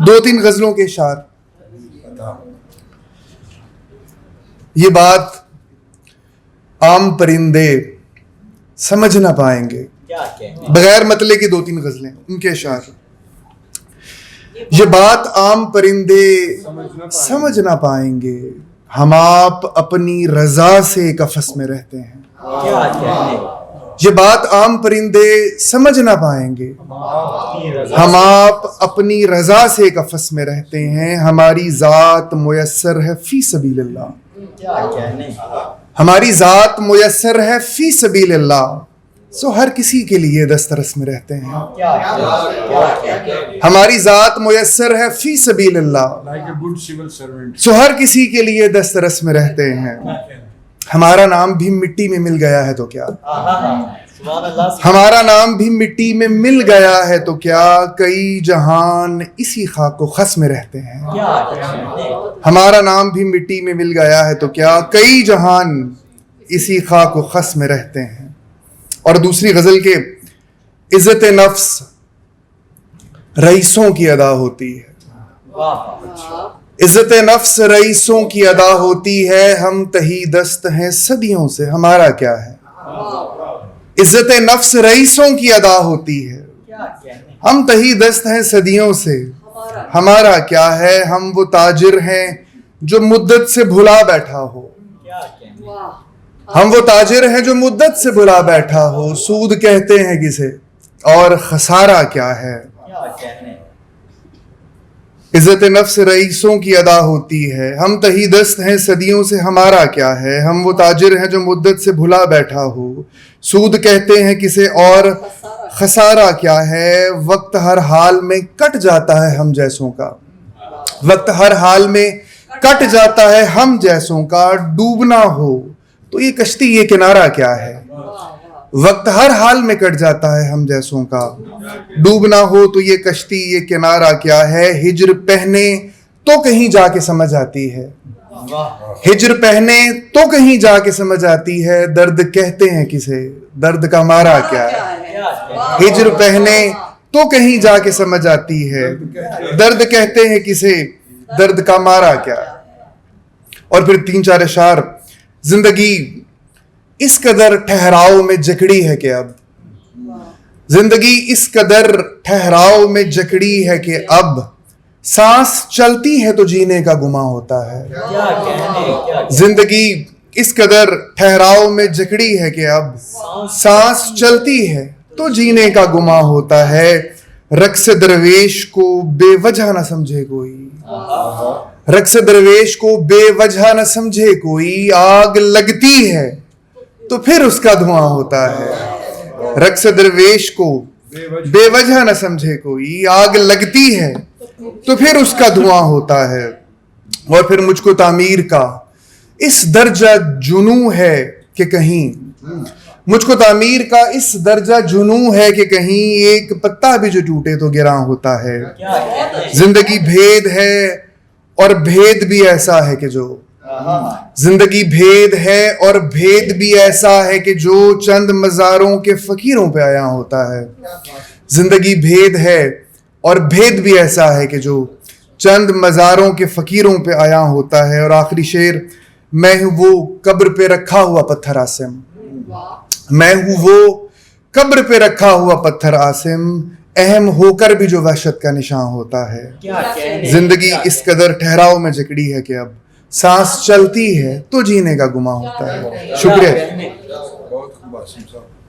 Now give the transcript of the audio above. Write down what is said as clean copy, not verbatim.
دو تین غزلوں کے اشعار. یہ بات عام پرندے سمجھ نہ پائیں گے. بغیر مطلع کی دو تین غزلیں ان کے اشعار. یہ بات عام پرندے سمجھ نہ پائیں گے، ہم آپ اپنی رضا سے قفس میں رہتے ہیں. یہ بات عام پرندے سمجھ نہ پائیں گے، ہم آپ اپنی رضا سے قفس میں رہتے ہیں. ہماری ذات میسر ہے فی سبیل اللہ، ہماری ذات میسر ہے فی سبیل اللہ، سو ہر کسی کے لیے دسترس میں رہتے ہیں. ہماری ذات میسر ہے فی سبیل اللہ، سو ہر کسی کے لیے دسترس میں رہتے ہیں. ہمارا نام بھی مٹی میں مل گیا ہے تو کیا، ہمارا نام بھی مٹی میں مل گیا ہے تو کیا، کئی جہان اسی خاک و خس میں رہتے ہیں. ہمارا نام بھی مٹی میں مل گیا ہے تو کیا، کئی جہان اسی خاک و خس میں رہتے ہیں. اور دوسری غزل کے عزت نفس رئیسوں کی ادا ہوتی ہے، عزت نفس رئیسوں کی ادا ہوتی ہے. ہم تہی دست ہیں صدیوں سے، ہمارا کیا ہے. عزت نفس رئیسوں کی ادا ہوتی ہے، ہم تہی دست ہیں صدیوں سے، ہمارا کیا ہے. ہم وہ تاجر ہیں جو مدت سے بھلا بیٹھا ہو، ہم وہ تاجر ہیں جو مدت سے بھلا بیٹھا ہو. سود کہتے ہیں کسے اور خسارہ کیا ہے. عزت نفس رئیسوں کی ادا ہوتی ہے، ہم تہی دست ہیں صدیوں سے، ہمارا کیا ہے. ہم وہ تاجر ہیں جو مدت سے بھلا بیٹھا ہو، سود کہتے ہیں کسے اور خسارہ کیا ہے. وقت ہر حال میں کٹ جاتا ہے ہم جیسوں کا، وقت ہر حال میں کٹ جاتا ہے ہم جیسوں کا. ڈوبنا ہو تو یہ کشتی یہ کنارہ کیا ہے. وقت ہر حال میں کٹ جاتا ہے ہم جیسوں کا، ڈوبنا ہو تو یہ کشتی یہ کنارہ کیا ہے. ہجر پہنے تو کہیں جا کے سمجھ آتی ہے، ہجر پہنے تو کہیں جا کے سمجھ آتی ہے. درد کہتے ہیں کسے، درد کا مارا کیا ہے. ہجر پہنے تو کہیں جا کے سمجھ آتی ہے، درد کہتے ہیں کسے، درد کا مارا کیا ہے. اور پھر تین چار اشعار. زندگی اس قدر ٹھہراؤ میں جکڑی ہے کہ اب، زندگی اس قدر ٹھہراؤ میں جکڑی ہے کہ اب، سانس چلتی ہے تو جینے کا گماں ہوتا ہے. زندگی اس قدر ٹھہراؤ میں جکڑی ہے کہ اب، سانس چلتی ہے تو جینے کا گماں ہوتا ہے. رقص درویش کو بے وجہ نہ سمجھے کوئی، رقص درویش کو بے وجہ نہ سمجھے کوئی. آگ لگتی ہے تو پھر اس کا دھواں ہوتا ہے. رقص درویش کو بے وجہ نہ سمجھے کوئی، آگ لگتی ہے تو پھر اس کا دھواں ہوتا ہے. اور پھر مجھ کو تعمیر کا اس درجہ جنوں ہے کہ کہیں، مجھ کو تعمیر کا اس درجہ جنوں ہے کہ کہیں، ایک پتا بھی جو ٹوٹے تو گراں ہوتا ہے. زندگی بھید ہے اور بھید بھی ایسا ہے کہ جو، زندگی بھید ہے اور بھید بھی ایسا ہے کہ جو چند مزاروں کے فقیروں پہ آیا ہوتا ہے. زندگی بھید ہے اور بھید بھی ایسا ہے کہ جو چند مزاروں کے فقیروں پہ آیا ہوتا ہے. اور آخری شعر. میں ہوں وہ قبر پہ رکھا ہوا پتھر عاصم، میں ہوں وہ قبر پہ رکھا ہوا پتھر عاصم، اہم ہو کر بھی جو وحشت کا نشان ہوتا ہے. زندگی اس قدر ٹھہراؤ میں جکڑی ہے کہ اب، سانس چلتی ہے تو جینے کا گماں ہوتا ہے. شکریہ.